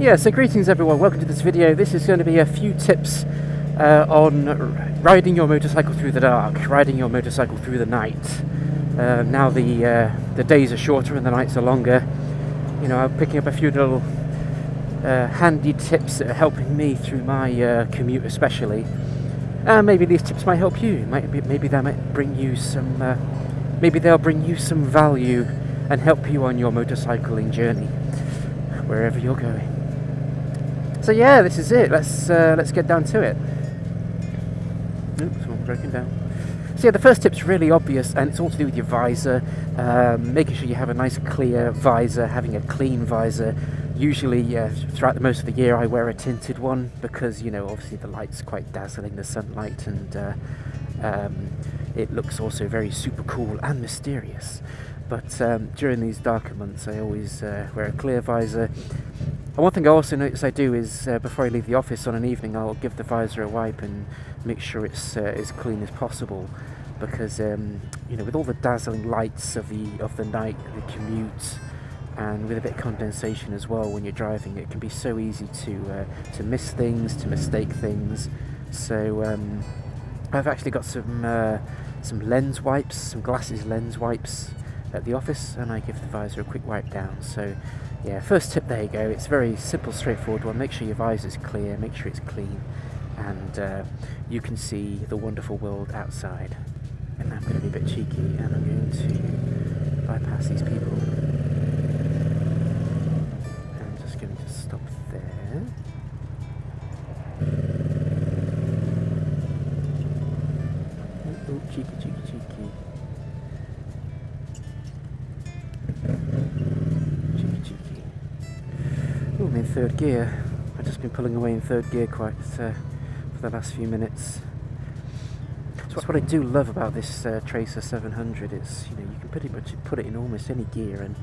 Yeah, so greetings everyone, welcome to this video. This is going to be a few tips on riding your motorcycle through the dark, riding your motorcycle through the night. Now the days are shorter and the nights are longer. You know, I'm picking up a few little handy tips that are helping me through my commute especially. Maybe these tips might help you. Maybe they might bring you some. Maybe they'll bring you some value and help you on your motorcycling journey, wherever you're going. So yeah, this is it. Let's get down to it. Oops, I'm breaking down. So yeah, the first tip's really obvious, and it's all to do with your visor. Making sure you have a nice clear visor, having a clean visor. Usually, throughout most of the year, I wear a tinted one because, you know, obviously the light's quite dazzling, the sunlight, and it looks also very super cool and mysterious. But during these darker months, I always wear a clear visor. And one thing I also notice I do is before I leave the office on an evening, I'll give the visor a wipe and make sure it's as clean as possible, because you know, with all the dazzling lights of the night, the commute, and with a bit of condensation as well when you're driving, it can be so easy to miss things, to mistake things. So I've actually got some lens wipes, some glasses lens wipes at the office, and I give the visor a quick wipe down. So yeah, first tip, there you go. It's a very simple, straightforward one. Make sure your visor's clear, make sure it's clean, and you can see the wonderful world outside. And I'm going to be a bit cheeky, and I'm going to bypass these people. I'm just going to stop there. Oh, cheeky, cheeky, cheeky. Oh, I'm in third gear. I've just been pulling away in third gear quite for the last few minutes. So that's what I do love about this Tracer 700. It's, you know, you can pretty much put it in almost any gear and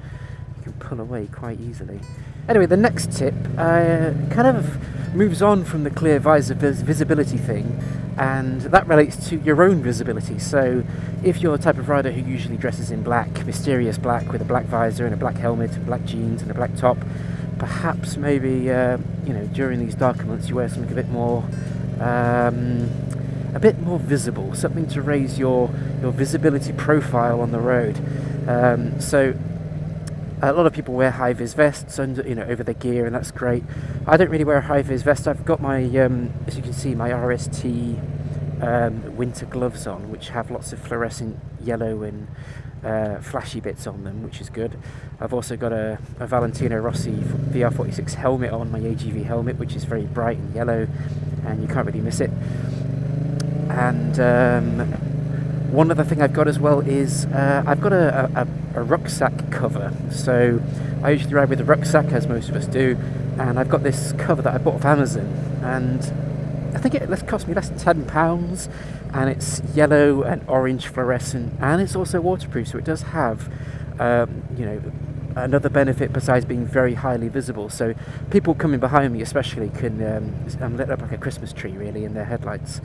you can pull away quite easily. Anyway, the next tip kind of moves on from the clear visor visibility thing, and that relates to your own visibility. So if you're the type of rider who usually dresses in black, mysterious black, with a black visor and a black helmet and black jeans and a black top, perhaps maybe you know, during these darker months you wear something a bit more visible, something to raise your visibility profile on the road. So a lot of people wear high-vis vests under, you know, over their gear, and that's great. I don't really wear a high-vis vest. I've got my, as you can see, my RST winter gloves on, which have lots of fluorescent yellow and flashy bits on them, which is good. I've also got a Valentino Rossi VR46 helmet on, my AGV helmet, which is very bright and yellow, and you can't really miss it. And one other thing I've got as well is I've got a rucksack cover. So I usually ride with a rucksack, as most of us do, and I've got this cover that I bought off Amazon, and I think it cost me less than £10, and it's yellow and orange fluorescent, and it's also waterproof, so it does have you know, another benefit besides being very highly visible. So people coming behind me especially can I'm lit up like a Christmas tree really in their headlights,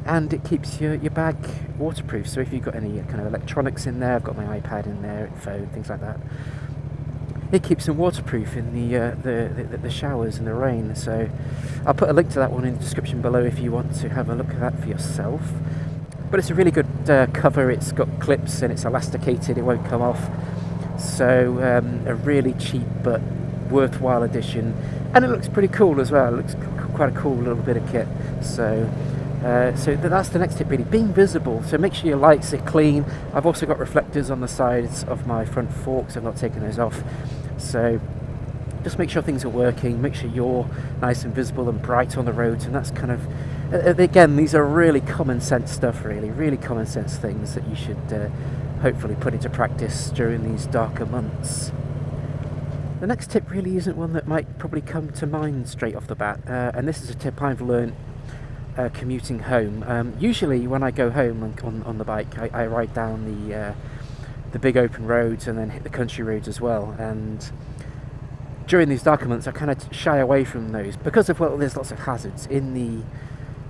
and it keeps your bag waterproof. So if you've got any kind of electronics in there, I've got my iPad in there, phone, things like that, it keeps them waterproof in the showers and the rain. So I'll put a link to that one in the description below if you want to have a look at that for yourself. But it's a really good cover. It's got clips and it's elasticated, it won't come off. So a really cheap but worthwhile addition, and it looks pretty cool as well. It looks quite a cool little bit of kit. So that's the next tip really, being visible. So make sure your lights are clean. I've also got reflectors on the sides of my front forks. I've not taken those off. So just make sure things are working, make sure you're nice and visible and bright on the roads, and that's kind of, again, these are really common sense stuff, really common sense things that you should hopefully put into practice during these darker months. The next tip really isn't one that might probably come to mind straight off the bat, and this is a tip I've learned commuting home. Usually when I go home on the bike, I ride down the big open roads and then hit the country roads as well, and during these darker months I kind of shy away from those because of, well, there's lots of hazards in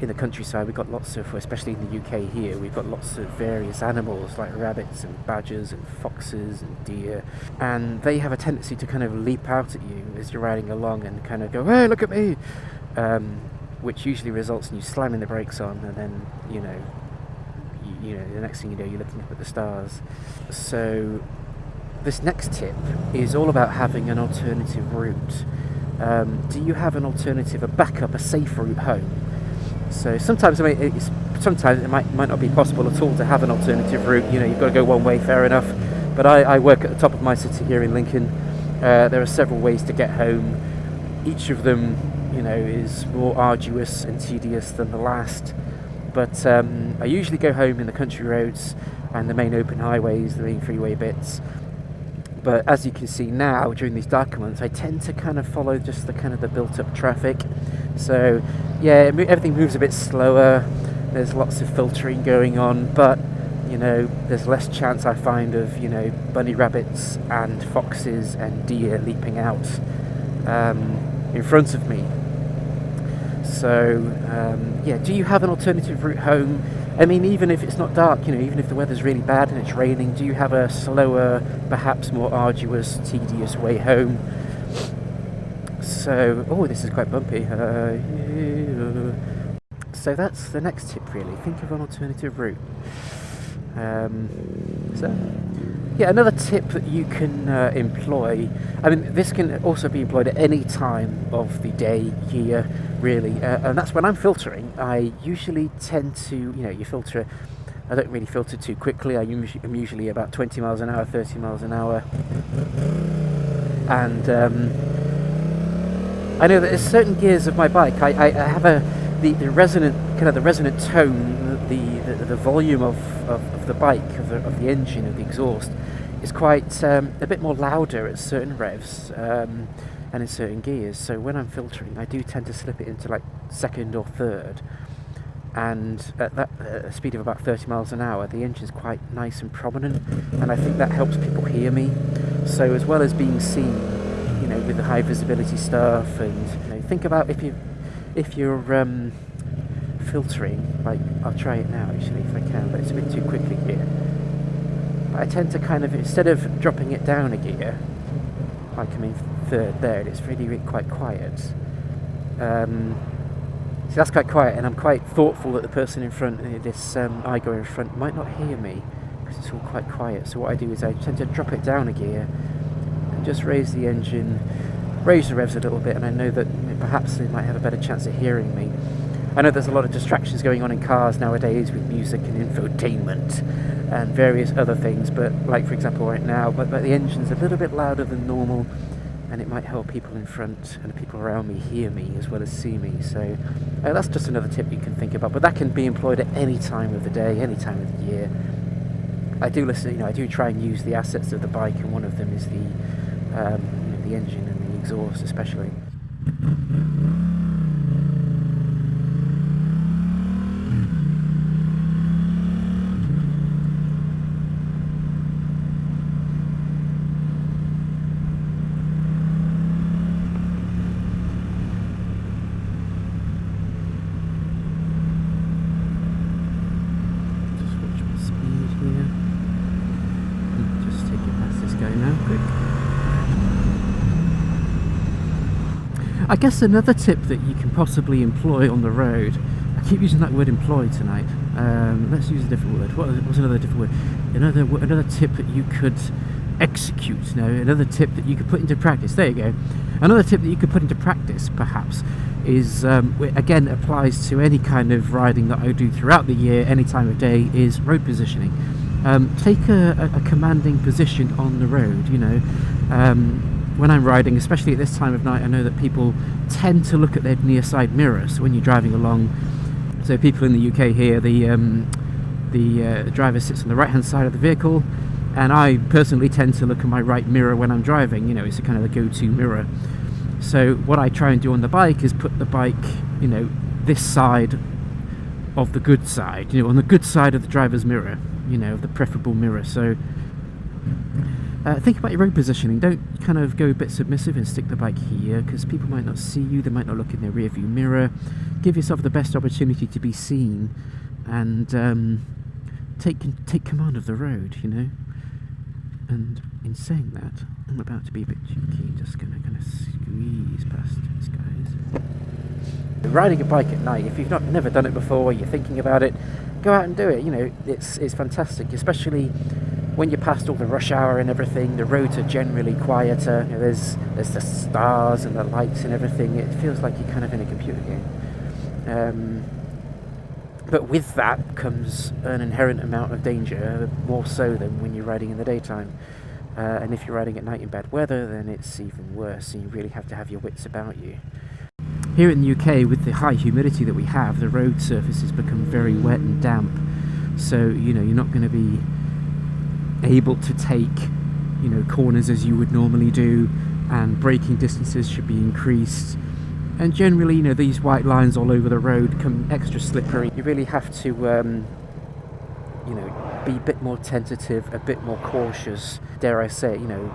in the countryside, we've got lots of, especially in the UK here, we've got lots of various animals like rabbits and badgers and foxes and deer, and they have a tendency to kind of leap out at you as you're riding along and kind of go, "Hey, look at me," which usually results in you slamming the brakes on, and then the next thing you know, you're looking up at the stars. So this next tip is all about having an alternative route. Do you have an alternative, a backup, a safe route home? So sometimes, sometimes it might not be possible at all to have an alternative route. You've got to go one way, fair enough. But I work at the top of my city here in Lincoln. There are several ways to get home. Each of them, is more arduous and tedious than the last. But I usually go home in the country roads and the main open highways, the main freeway bits. But as you can see now, during these darker months, I tend to kind of follow just the built-up traffic. So yeah, everything moves a bit slower. There's lots of filtering going on, but there's less chance, I find, of bunny rabbits and foxes and deer leaping out in front of me. So do you have an alternative route home? I mean, even if it's not dark, even if the weather's really bad and it's raining, do you have a slower, perhaps more arduous, tedious way home? So, this is quite bumpy. So that's the next tip, really. Think of an alternative route. Another tip that you can employ, this can also be employed at any time of the day, year, really, and that's when I'm filtering. I usually tend to, you filter, I don't really filter too quickly. I'm usually about 20 miles an hour, 30 miles an hour, and I know that there's certain gears of my bike, I have the resonant tone, the volume of the bike, of the engine, of the exhaust, is quite a bit more louder at certain revs and in certain gears. So when I'm filtering, I do tend to slip it into like second or third, and at a speed of about 30 miles an hour, the engine's quite nice and prominent, and I think that helps people hear me. So as well as being seen, with the high visibility stuff, and think about if you're filtering, like, I'll try it now actually if I can, but it's a bit too quickly here. I tend to kind of, instead of dropping it down a gear, like I'm in third there, it's really quite quiet. So that's quite quiet, and I'm quite thoughtful that the person in front, this I-go in front, might not hear me because it's all quite quiet. So what I do is I tend to drop it down a gear and just raise the engine, raise the revs a little bit, and I know that perhaps they might have a better chance of hearing me. I know there's a lot of distractions going on in cars nowadays with music and infotainment and various other things, but like for example right now, but the engine's a little bit louder than normal, and it might help people in front and the people around me hear me as well as see me. So that's just another tip you can think about, but that can be employed at any time of the day, any time of the year. I do listen, I do try and use the assets of the bike, and one of them is the engine and the exhaust especially. I guess another tip that you can possibly employ on the road, I keep using that word employ tonight, let's use a different word. What's another different word? Another tip that you could execute, another tip that you could put into practice, there you go. Another tip that you could put into practice perhaps is, again applies to any kind of riding that I do throughout the year, any time of day, is road positioning. Take a commanding position on the road, when I'm riding, especially at this time of night, I know that people tend to look at their near side mirror. So when you're driving along, so people in the UK here, the driver sits on the right hand side of the vehicle, and I personally tend to look at my right mirror when I'm driving. It's a kind of a go-to mirror. So what I try and do on the bike is put the bike, this side of the good side, on the good side of the driver's mirror, of the preferable mirror. So Think about your road positioning. Don't kind of go a bit submissive and stick the bike here, because people might not see you, they might not look in their rear view mirror. Give yourself the best opportunity to be seen, and take command of the road, you know. And in saying that, I'm about to be a bit cheeky, just gonna kind of squeeze past these guys. Riding a bike at night, if you've never done it before, you're thinking about it, go out and do it. You know, it's fantastic, especially when you're past all the rush hour and everything. The roads are generally quieter. You know, there's the stars and the lights and everything. It feels like you're kind of in a computer game. But with that comes an inherent amount of danger, more so than when you're riding in the daytime. And if you're riding at night in bad weather, then it's even worse, and you really have to have your wits about you. Here in the UK, with the high humidity that we have, the road surfaces become very wet and damp. So, you know, you're not going to be able to take, you know, corners as you would normally do, and braking distances should be increased. And generally, you know, these white lines all over the road become extra slippery. You really have to, you know, be a bit more tentative, a bit more cautious. Dare I say it, you know,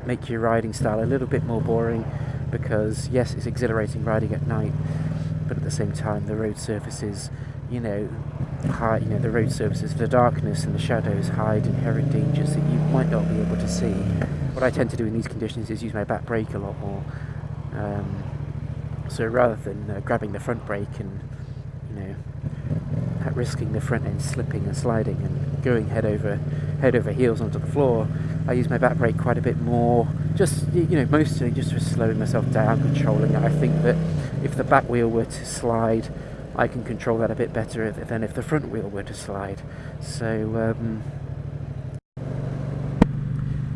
make your riding style a little bit more boring, because yes, it's exhilarating riding at night, but at the same time, the road surfaces, you know, hide, you know, the road surfaces, the darkness and the shadows hide inherent dangers that you might not be able to see. What I tend to do in these conditions is use my back brake a lot more. So rather than grabbing the front brake and, you know, risking the front end slipping and sliding and going head over heels onto the floor, I use my back brake quite a bit more. Just, you know, mostly just for slowing myself down, controlling it. I think that if the back wheel were to slide, I can control that a bit better than if the front wheel were to slide. So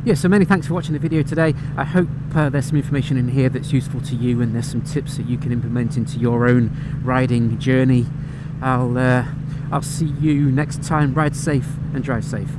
yeah, so many thanks for watching the video today. I hope there's some information in here that's useful to you, and there's some tips that you can implement into your own riding journey. I'll see you next time. Ride safe and drive safe.